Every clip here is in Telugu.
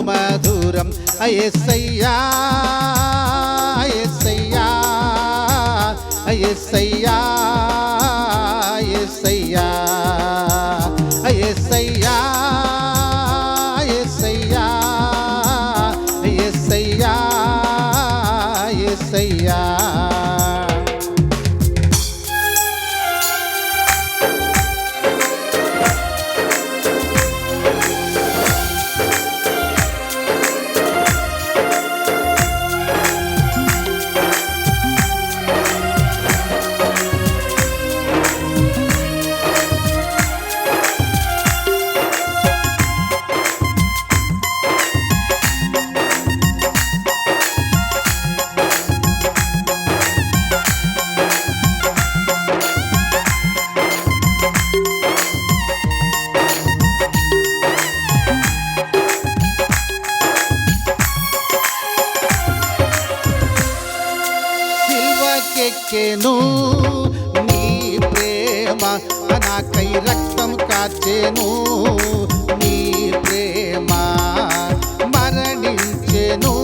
మధురం యేసయ్యా యేసయ్యా యేసయ్యా యేసయ్యా యేసయ్యా యేసయ్యా యేసయ్యా యేసయ్యా సిల్వకెక్కెను నీ ప్రేమ నాకై రక్తం కార్చెను నీ ప్రేమ మరణించెను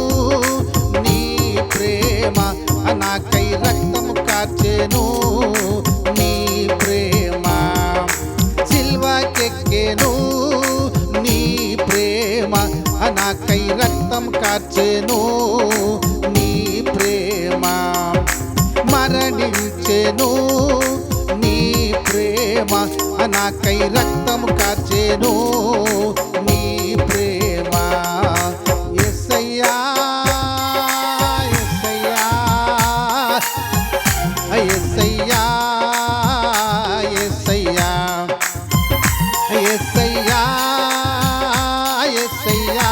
నీ ప్రేమ నాకై రక్తం కార్చెను నీ ప్రేమ సిల్వకెక్కెను నీ ప్రేమ నాకై రక్తం కార్చెను నీ ప్రేమ మరణించెను నీ ప్రేమ నాకై రక్తం కార్చెను నీ ప్రేమ యేసయ్యా యేసయ్యా యేసయ్యా యేసయ్యా యేసయ్యా యేసయ్యా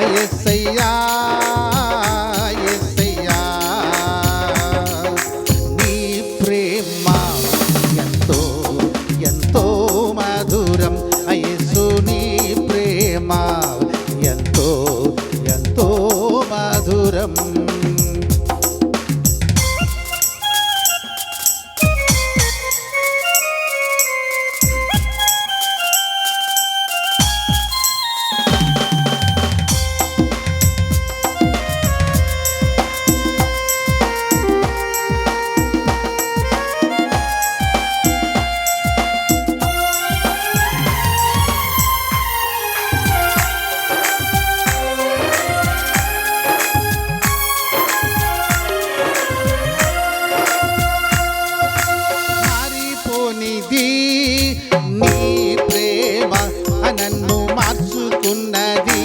యేసయ్యా యేసయ్యా నీ ప్రేమ ఎంతో ఎంతో మధురం యేసు నీ ప్రేమ ఎంతో ఎంతో మధురం మారిపోనిది నీ ప్రేమ నన్ను మార్చుకున్నది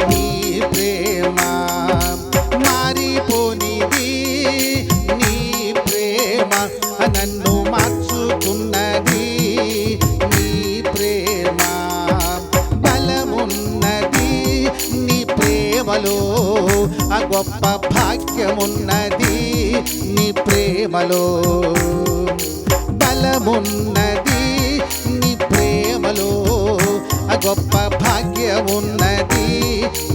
నీ ప్రేమ మారిపోనిది నీ ప్రేమ నన్ను మార్చుకున్నది నీ ప్రేమ బలమున్నది నీ ప్రేమలో ఆ గొప్ప భాగ్యమున్నది నీ ప్రేమలో బలమున్నది నీ ప్రేమలో ఆ గొప్ప భాగ్యమున్నది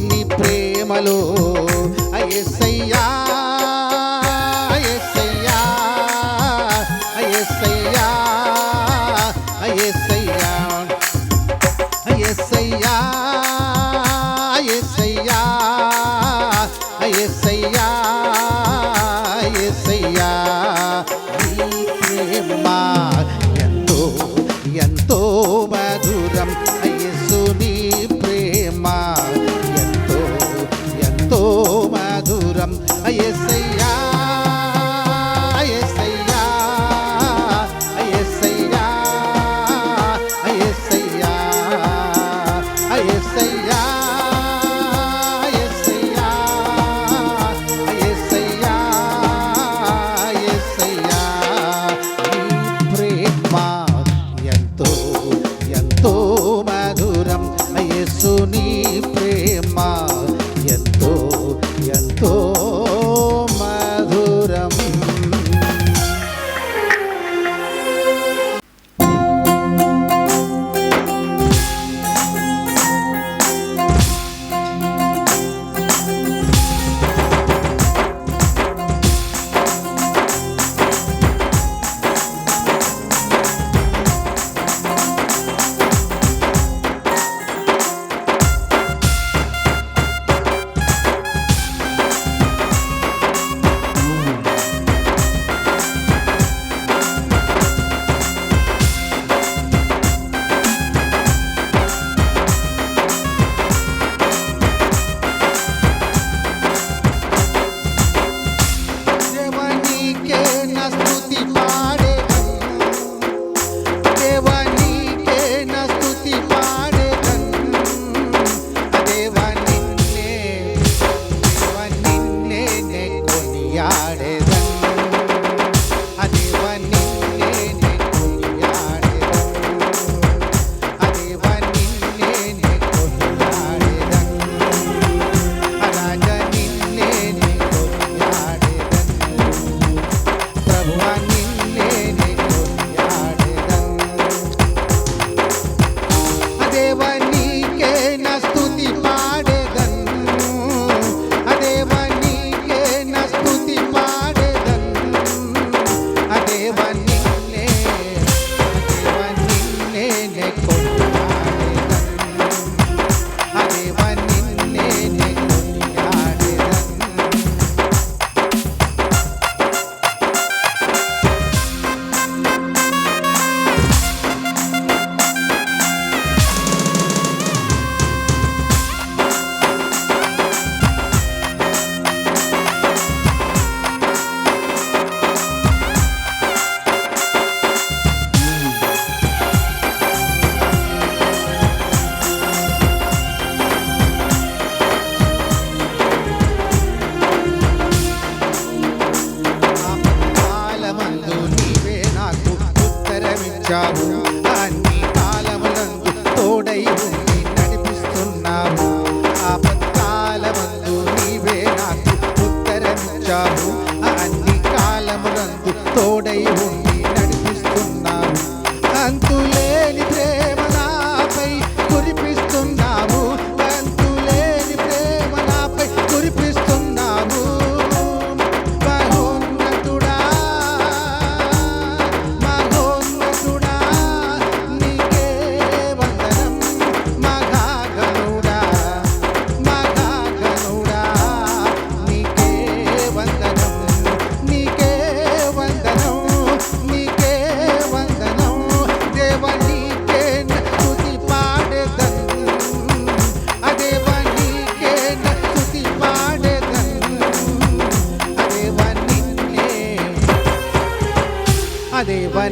నీ ప్రేమలో యేసయ్యా యేసయ్యా యేసయ్యా యేసయ్యా యేసయ్యా యేసయ్యా యేసయ్యా యేసయ్యా నీ ప్రేమ ఎంతో ఎంతో మధురం యేసు నీ ప్రేమ ఎంతో ఎంతో మధురం యేసయ్యా యేసయ్యా యేసయ్యా యేసయ్యా యేసయ్యా యేసయ్యా యేసయ్యా నీ ప్రేమ ఎంతో ఎంతో మధురం యేసు నీ ప్రేమ ఎంతో ఎంతో మధురం.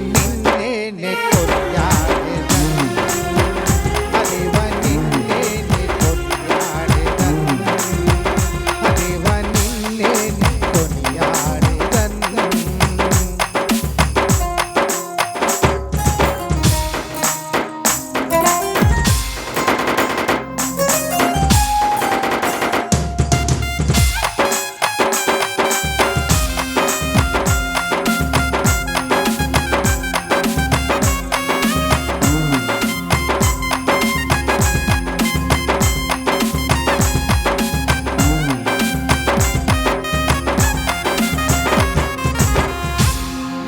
నిన్నే నే కొనియాడెదను ఆ దేవా నిన్నే నే కొనియాడెదను ఆ దేవా నిన్నే నే కొనియాడెదను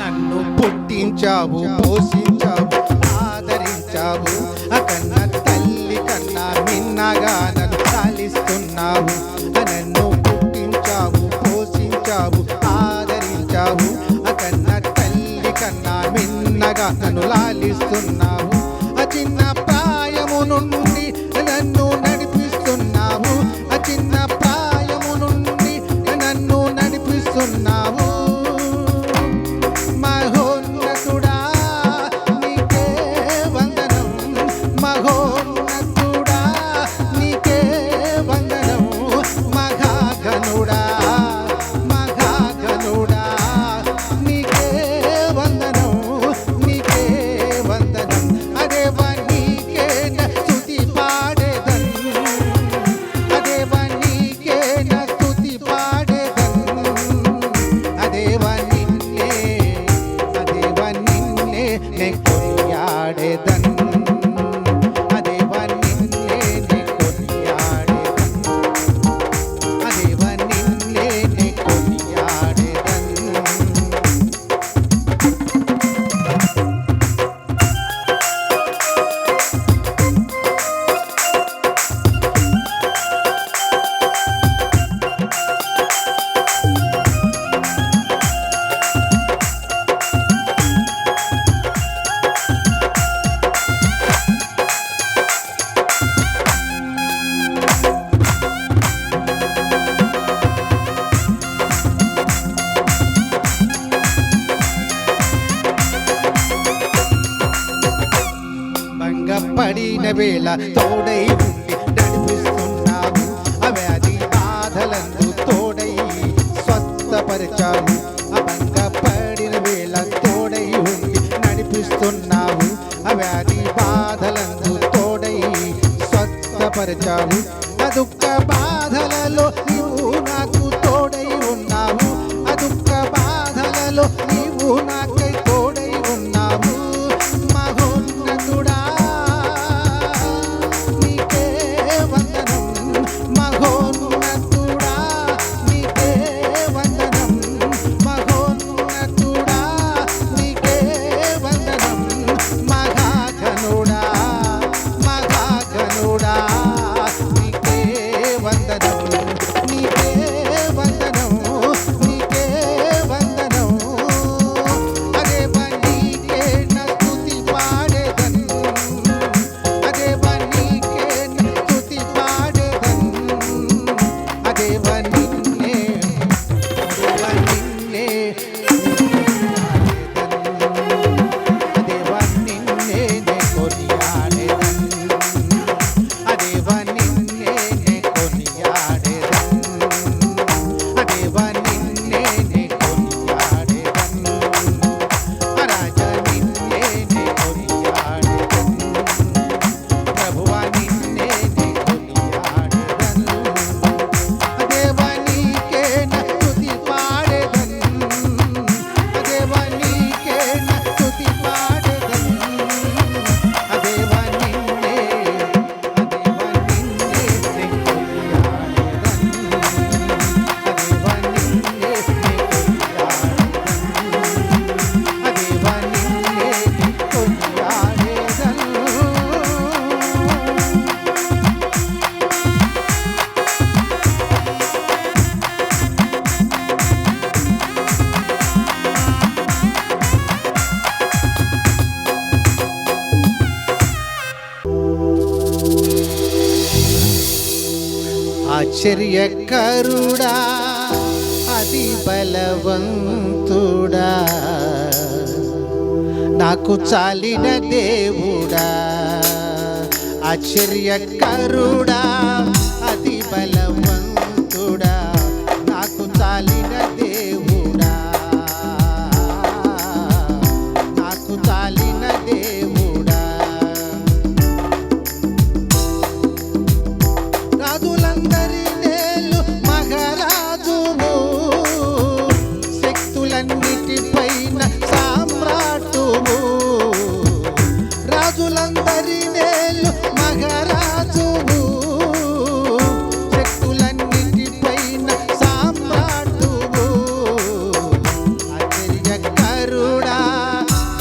నన్ను పుట్టించావు పోషించావు ఆదరించావు కన్న తల్లి కన్నా మిన్నగా నన్ను లాలిస్తున్నావు నన్ను పుట్టించావు పోషించావు ఆదరించావు కన్న తల్లి కన్నా మిన్నగా నన్ను లాలిస్తున్నావు చిన్న ప్రాయము నుండి నన్ను నడిపిస్తున్నావు చిన్న ప్రాయము నుండి నన్ను నడిపిస్తున్నావు మహోన్నతుడా నీకే వందనం మహోన్నతుడా నీకే వందనం మహాగణుడా మహాగణుడా నీకే వందనం నీకే వందనం అదేవా నీకే స్తుతి పాడేదన్ అదేవా నీకే స్తుతి పాడేదన్ అదేవా నిన్నే నే కొనియాడెదన్ అదేవా నిన్నే నే కొనియాడెదన్ అదేవా నిన్నే నే కొనియాడెదన్ భంగపడిన వేళ తోడై ఉండి నడిపిస్తున్నావు వ్యాధి బాధలందు తోడై స్వస్థపరిచావు భంగపడిన వేళ తోడై ఉండి నడిపిస్తున్నావు వ్యాధి బాధలందు తోడై స్వస్థపరిచావు దుఃఖ బాధలలో నీవు నాకు తోడై ఉన్నావు దుఃఖ బాధలలో నీవు నాకై తోడై ఉన్నావు మహోన్నతుడా నీకే వందనం మహోన్నతుడా నీకే వందనం మహోన్నతుడా నీకే వందనం మహాగణుడా మహాగణుడా నీకే వందనం నీకే వందనం నీకే వందనం అదేవా నీకే స్తుతి పాడేదన్ అదేవా నీకే స్తుతి పాడేదన్ అదేవా నిన్నే అదేవా నిన్నే నే కొనియాడెదన్ అదేవా నిన్నే నే కొనియాడెదన్ అదేవా నిన్నే నే కొనియాడెదన్ రాజా నిన్నే నే కొనియాడెదన్ ప్రభువా నిన్నే నే కొనియాడెదన్ అదేవా నీకే స్తుతి పాడెదన్ అదేవా నీకే స్తుతి పాడెదన్ అదేవా నిన్నే నే కొనియాడెదన్ అదేవా నిన్నే నే కొనియాడెదన్ ఆశ్చర్యకరుడా అతి బలవంతుడా నాకు చాలిన దేవుడా, ఆశ్చర్యకరుడా, అతి బలవంతుడా, నాకు చాలిన దేవుడా, నాకు చాలిన దేవుడా. రాజులందరి నేలు మహారాజువు, శక్తులన్నిటిపైన సామ్రాటువు. రాజులందరి నేలు మహారాజువు, శక్తులన్నిటిపైన సామ్రాటువు. ఆశ్చర్యకరుడా,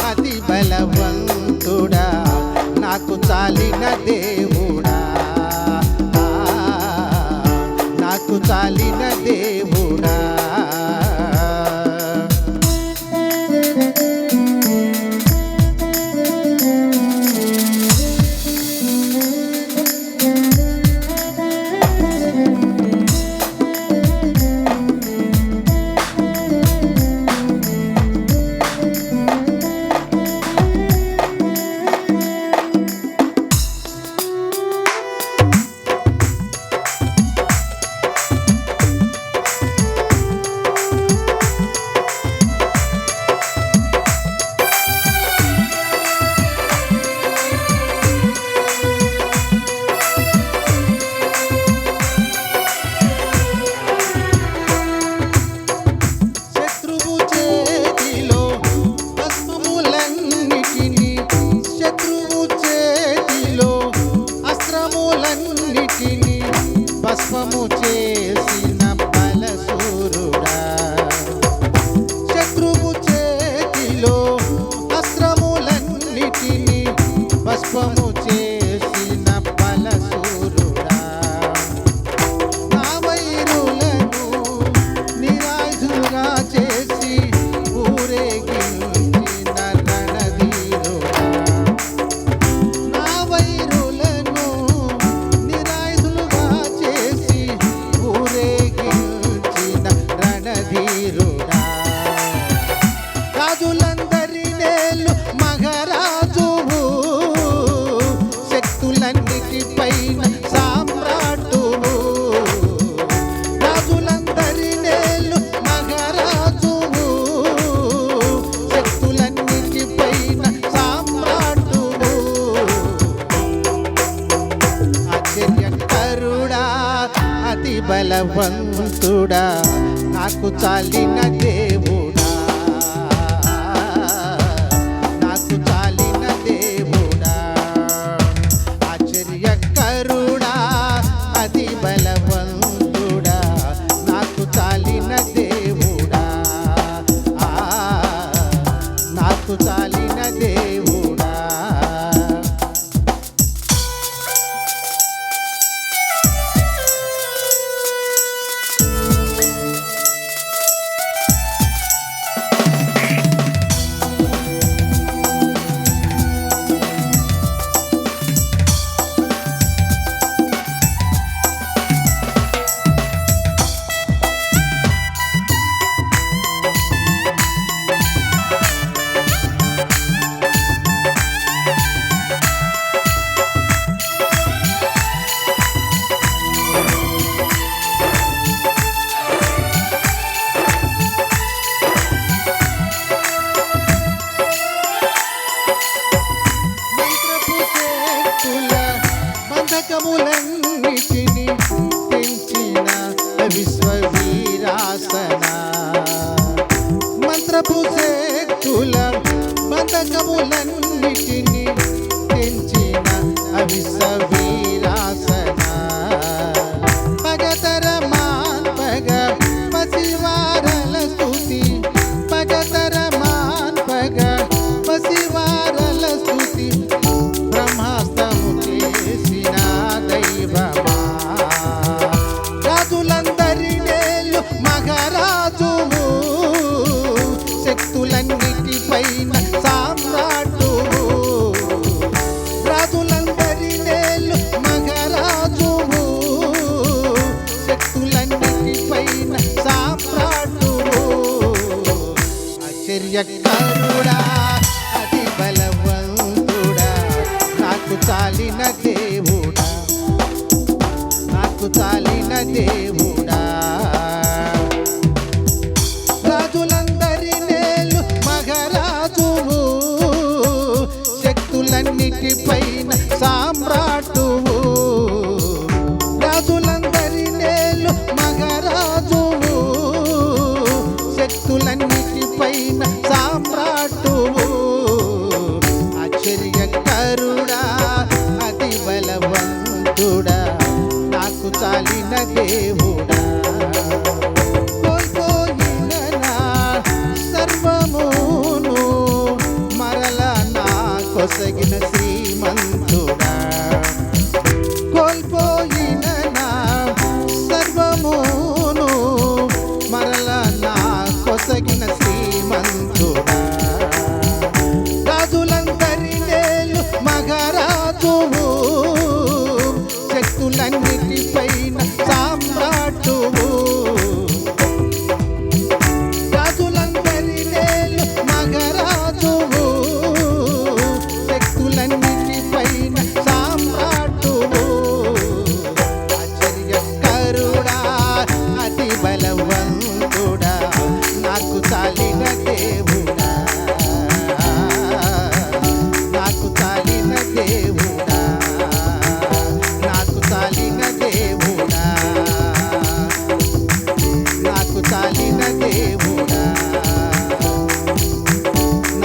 అతి బలవంతుడా, నాకు చాలిన దేవుడా, నాకు చాలిన దేవుడా. భస్మము చేసిన బలశూరుడా, శత్రువు చేతిలో అస్త్రములన్నిటిని భస్మము చేసిన బలశూరుడా. నా వైరులను నిరాయుధులుగా చేసి ఊరేగించిన రణధీరుడా. నా వైరులను రణధీరుడా. రాజులందరి నేలు మహారాజువు, శక్తులన్నిటిపైన సామ్రాటువు. రాజులందరి నేలు మహారాజువు, శక్తులన్నిటిపైన సామ్రాటువు. ఆశ్చర్యకరుడా, అతి బలవంతుడా, నాకు చాలిన దేవుడా, నాకు చాలిన దేవుడా. ఆశ్చర్యకరుడా, అతి బలవంతుడా, నాకు చాలిన దేవుడా, నాకు చాలిన దేవుడా. బంధకములన్నిటిని తెంచిన విశ్వవీరాసన. మంత్రపు శక్తుల బంధకములన్నిటిని తెంచిన విశ్వవీరాసన. పగతర మాన్పగ పసివారల స్తుతి, పగతర మాన్పగ పసివారల స్తుతి. బ్రహ్మాస్తము చేసిన దైవమా, రాజులందరి నేలు మహారాజువు, శక్తులన్నిటిపైన సామ్రాటువు. రాజులందరి నేలు మహారాజువు, శక్తులన్నిటిపైన సామ్రాటువు. ఆశ్చర్యకరుడా, అతి నాకు చాలిన దేవుడా. రాజులందరి నేలు మగరాజువు, శక్తులన్నిటిపైన సామ్రాటువు. రాజులందరి నేలు మగరాజువు, శక్తులన్నిటిపైన సామ్రాటువు. ఆశ్చర్యకరుడా, అతి బలవంతుడా, నాకు చాలిన దేవుడా. కోల్పోయిన నా సర్వమును మరల నా కొసగిన శ్రీమంతుడా. కోల్పోయిన నా సర్వమును మరల నా కొసగిన శ్రీమంతుడా. రాజులందరి నేలు మగరాజువు, శక్తులన్నిటిపైన సామ్రాటువు. రాజులందరి నేలు మగరాజువు, శక్తులన్నిటిపైన సామ్రాటువు. ఆశ్చర్యకరుడా, అతి బలవంతుడా, నాకు చాలిన దేవుడా. నాకు చాలిన దేవుడా, నాకు చాలిన దేవుడా, నాకు చాలిన దేవుడా,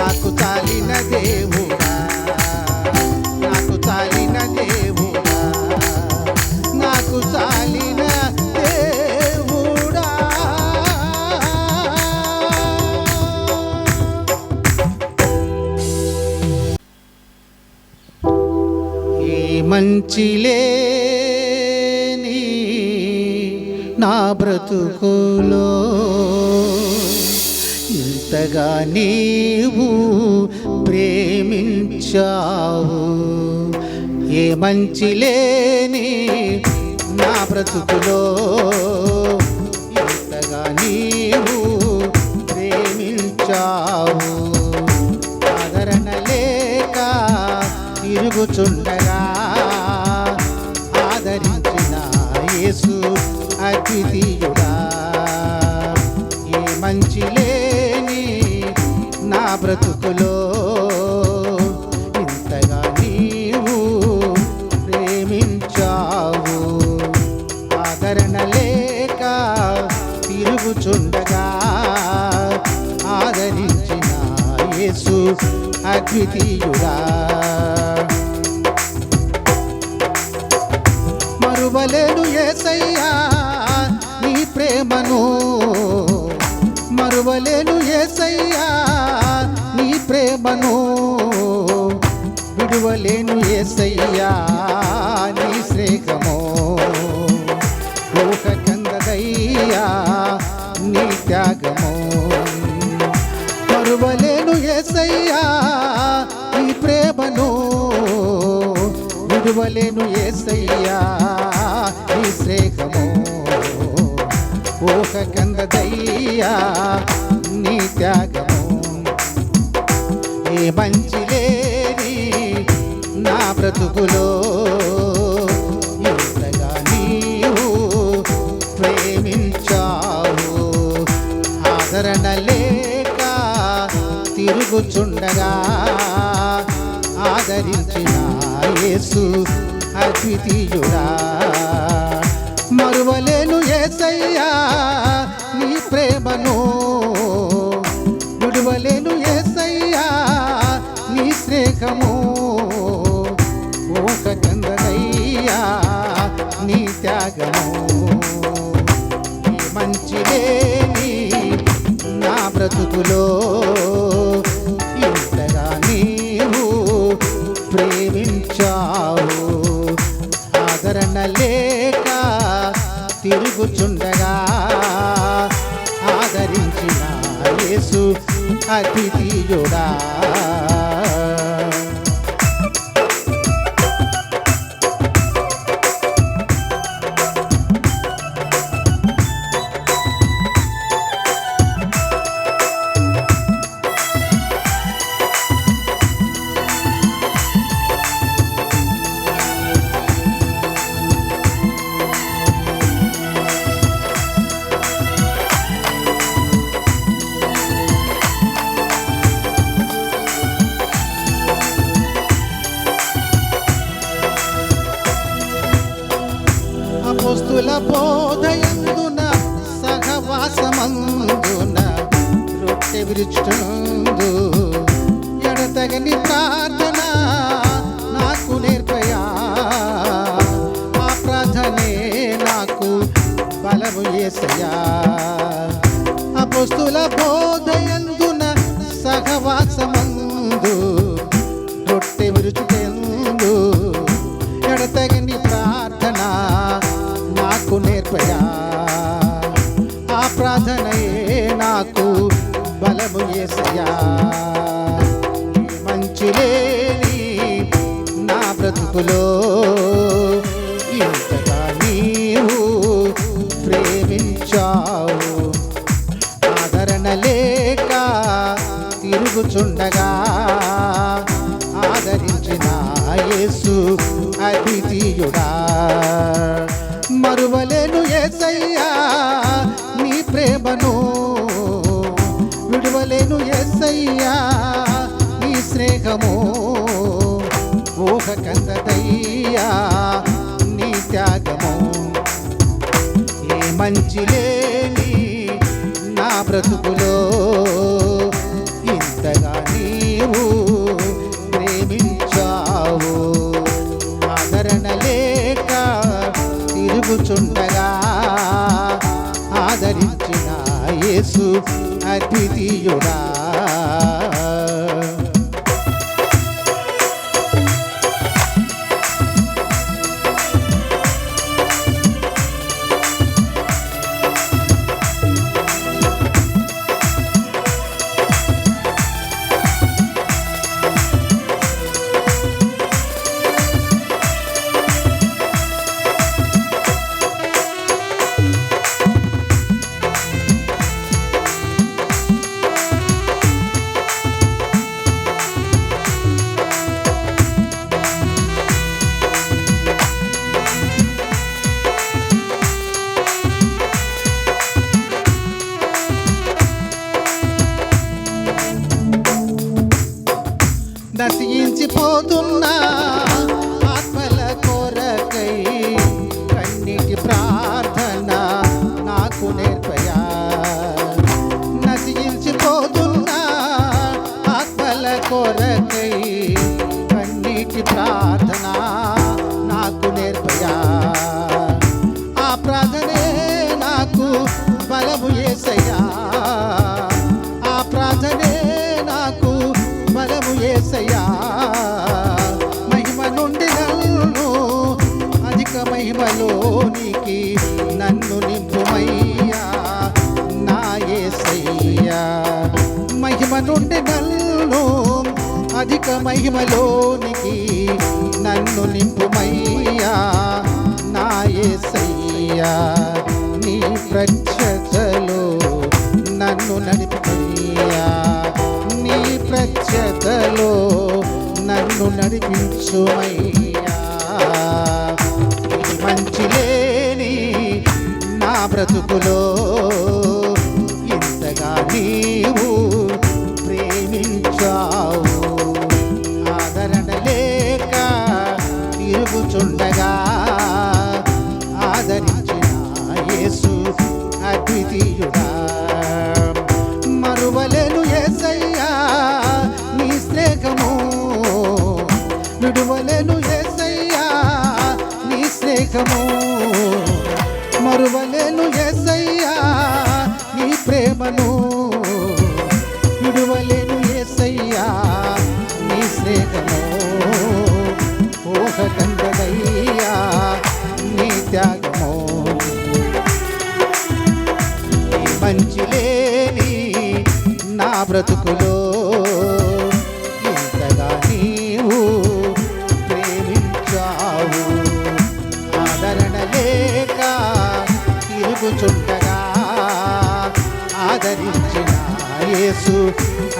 నాకు చాలిన దేవుడా, నాకు చాలిన దేవుడా, నాకు చాలిన దేవుడా. ఈ మంచి లేని నా బ్రతుకులో ఇంతగా నీవు ప్రేమించావు. ఏ మంచి లేని నా బ్రతుకులో ఇంతగా నీవు ప్రేమించావు. ఆదరణ లేక తిరుగుచుండగా ఆదరించిన యేసు అద్వితీయుడా. ఏ మంచి లేని నా బ్రతుకులో ఇంతగా నీవు ప్రేమించావు. ఆదరణ లేక తిరుగుచుండగా ఆదరించిన యేసు అద్వితీయుడా. మరువలేను యేసయ్యా నీ ప్రేమను, మరువలేను యేసయ్యా నీ ప్రేమను. విడువలేను యేసయ్యా నీ స్నేహము. ఊహకందదయ్యా నీ త్యాగము. మరువలేను యేసయ్యా నీ ప్రేమను, విడువలేను యేసయ్యా నీ స్నేహము. ఊహకందదయ్యా నీ త్యాగము. ఏ మంచి లేని నా బ్రతుకులో ఇంతగా నీవు ప్రేమించావు. ఆదరణ లేక తిరుగుచుండగా ఆదరించిన యేసు అద్వితీయుడా. మరువలేను యేసయ్యా నీ ప్రేమను, విడువలేను యేసయ్యా నీ స్నేహము. ఊహకందదయ్యా నీ త్యాగము. ఈ మంచి లేని నా బ్రతుకులో ఇంతగా నీవు ప్రేమించావు. ఆదరణ లేక తిరుగుచుండగా ఆదరించిన యేసు అద్వితీయుడా. అపోస్తుల బోధయందున సహవాసమందున రొట్టె విరుచుందు ఎడతగని ప్రార్థన నాకు నేర్పయా. ఆ ప్రార్థనే నాకు బలము యేసయ్యా. అపోస్తుల బోధయందున సహవాసమందు రొట్టె విరుచుటెందు ఎడతగని ప్రార్థన నాకు నేర్పయా. ఆ ప్రార్థనయే నాకు బలము యేసయ్యా. మంచి లేని నా బ్రతుకులో ఇంతగా నీవు ప్రేమించావు. ఆదరణ లేక తిరుగుచుండగా ఆదరించిన యేసు అద్వితీయుడా. మరువలేను యేసయ్యా నీ ప్రేమను, విడువలేను యేసయ్యా నీ స్నేహము. ఊహ కందదయ్యా నీ త్యాగము. ఏ మంచి లేని నా బ్రతుకులో ఇంతగా నీవు ప్రేమించావు. ఆదరణ లేక తిరుగుచుండగా ఆదరించిన యేసు అద్వితీయుడా. నశించిపోతున్నా ఆత్మల కొరకై కన్నీటి ప్రార్థన నాకు నేర్పయా. నశించిపోతున్నా ఆత్మల కొరకై కన్నీటి ప్రార్థన నాకు నేర్పయా. ఆ ప్రార్థనే నాకు బలము యేసయ్యా. ఆ ప్రార్థనే నాకు బలము యేసయ్యా. మహిమ నుండి నన్ను అధిక మహిమలోనికి నన్ను నింపుమయ్యా నా యేసయ్యా. మహిమ నుండి నన్ను అధిక మహిమలోనికి నన్ను నింపుమయ్యా నా యేసయ్యా. నీ ప్రత్యక్షతలో నన్ను నడిపిమయ్యా. నీ ప్రత్యక్షతలో నన్ను నడిపించుమయ్యా. మంచి లేని నా బ్రతుకులో ఇంతగా నీవు ప్రేమించావు. ఆదరణ లేక తిరుగుచుండగా ఆదరించిన యేసు అద్వితీయుడా. మరువలేను యేసయ్యా నీ స్నేహము, విడువలేను యేసయ్యా నీ స్నేహము. మరువలేను యేసయ్యా నీ ప్రేమను, విడువలేను యేసయ్యా నీ స్నేహము. ఊహ కందదయ్యా నీ త్యాగము. మంచి లేని నా బ్రతుకులో ఇంతగా నీవు ప్రేమించావు. ఆదరణ లేక తిరుగుచుండగా ఆదరించిన యేసు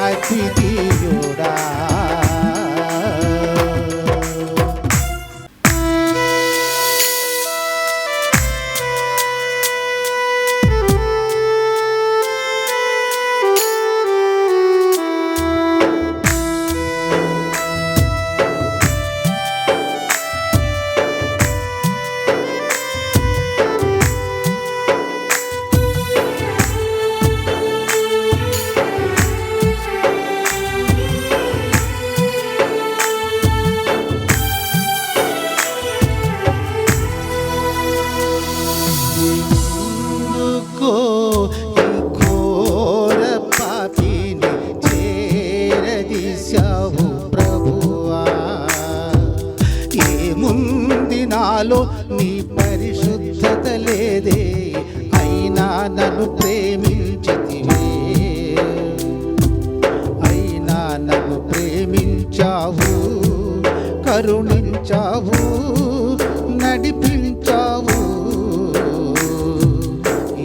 అద్వితీయుడా. లేదే, అయినా నన్ను ప్రేమించితివే. అయినా నన్ను ప్రేమించావు, కరుణించావు, నడిపించావు.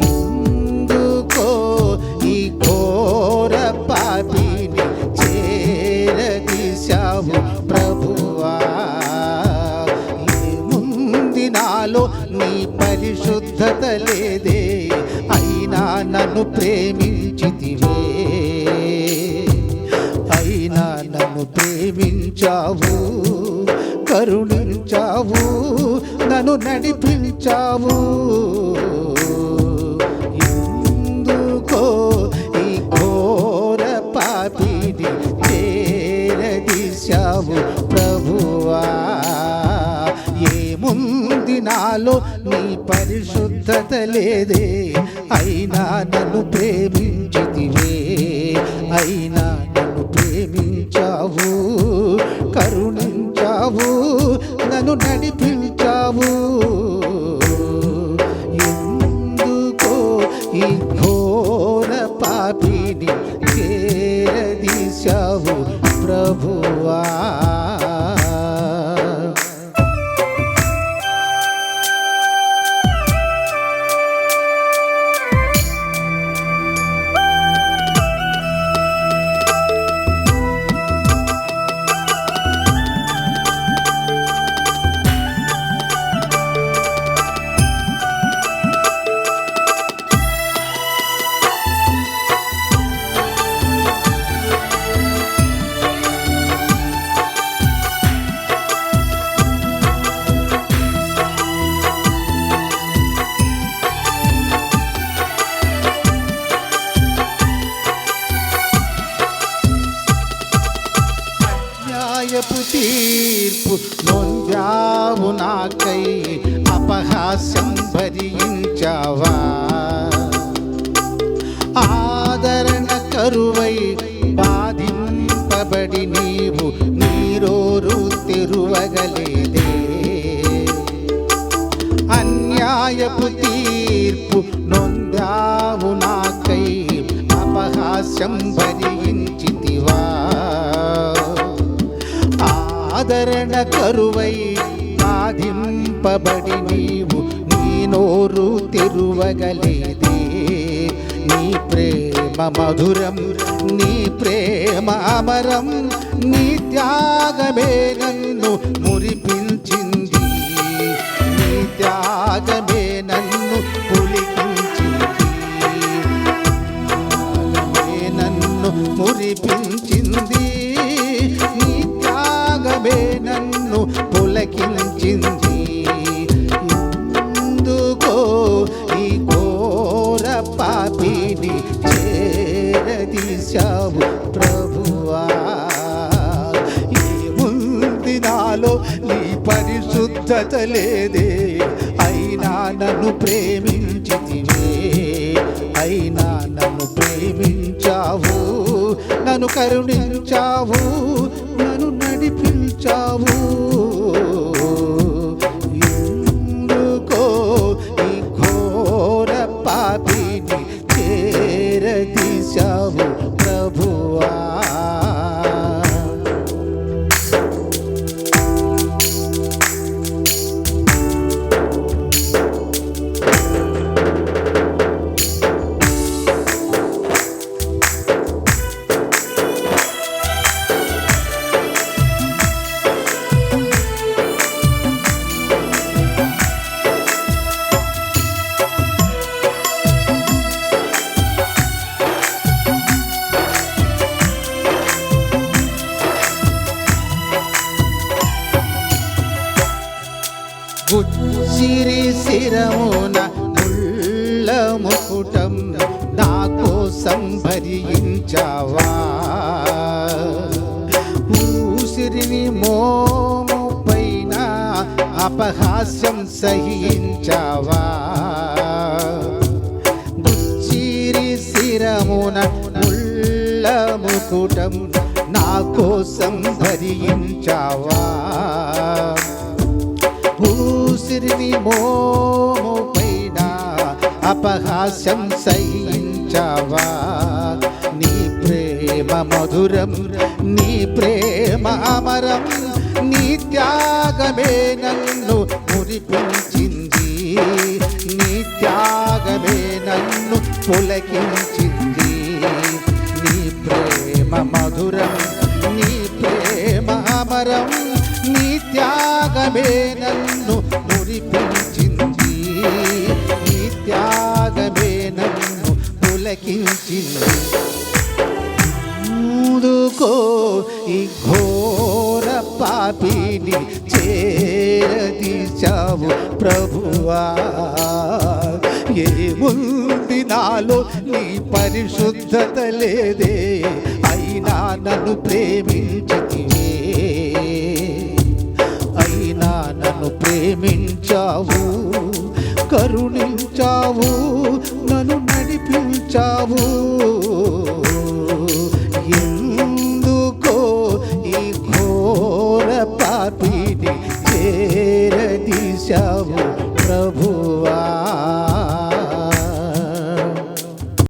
ఎందుకో ఈ ఘోర పాపిని చేరదీశావు ప్రభువా. ఏముంది నాలో నీ పరిశుద్ధత లేదే, అయినా నన్ను ప్రేమించితివే. అయినా నన్ను ప్రేమించావు, కరుణించావు, నన్ను నడిపించావు. ఎందుకో ఈ ఘోర పాపిని చేరదీశావు ప్రభువా. ఏముంది నాలో నీ పరిశుద్ధత లేదే, అయినా నన్ను ప్రేమించితివే. అయినా నన్ను ప్రేమించావు, కరుణించావు, నన్ను నడిపించావు. ఎందుకో ఈ ఘోర పాపిని చేరదీశావు ప్రభువా. తీర్పు నొందావు నాకై, అపహాస్యం భరించావా. ఆదరణ కరువై బాధింపబడి నీవు నీరోరు తెరువగలేదే. అన్యాయపు తీర్పు నొందావు నాకై, అపహాస్యం భరించితివా. ఆదరణ కరువై బాధింపబడి నీవు నీ నోరు తెరువగలేదే. నీ ప్రేమ మధురం, నీ ప్రేమ అమరం, నీ త్యాగమే నన్ను మురిపించింది. నీ త్యాగమే నన్ను పులికించింది. నన్ను మురిపించింది. నీ త్యాగమే నన్ను పులకించింది. ఎందుకో ఈ ఘోర పాపిని చేరదీశావు ప్రభువా. ఏముంది నాలో నీ పరిశుద్ధత లేదే, అయినా నన్ను ప్రేమించితివే. అయినా నన్ను ప్రేమించావు, నన్ను కరుణించావు, నన్ను నడిపించావు. ఎందుకో ఈ ఘోర పాపిని చేరదీశావు ప్రభువా. గుచ్చిరి శిరమున ముళ్ళ ముకుటం నా కోసం భరించావా. ఊసిరిని మోము పైన అపహాస్యం సహించావా. గుచ్చిరి శిరమున ముళ్ళ ముకుటం నా కోసం భరించావా. ఊసిరిని మోము పైన అపహాస్యం సహించావా. నీ ప్రేమ మధురం, నీ ప్రేమ అమరం, నీ త్యాగమే నన్ను మురిపించింది. నీ త్యాగమే నన్ను పులకించింది. నీ ప్రేమ మధురం, నీ ప్రేమ అమరం, నీ త్యాగమే నన్ను మురిపించింది. నీ త్యాగమే నన్ను పులకించింది. ముందుకో ఈ ఘోర పాపిని చేరదీశావు ప్రభువా. ఏముంది నాలో నీ పరిశుద్ధత లేదే, అయినా నన్ను ప్రేమించితివే. అయినా నన్ను ప్రేమించావు, కరుణించావు, నన్ను నడిపించావు. ఎందుకో ఈ ఘోర పాపిని చేరదీశావు ప్రభువా.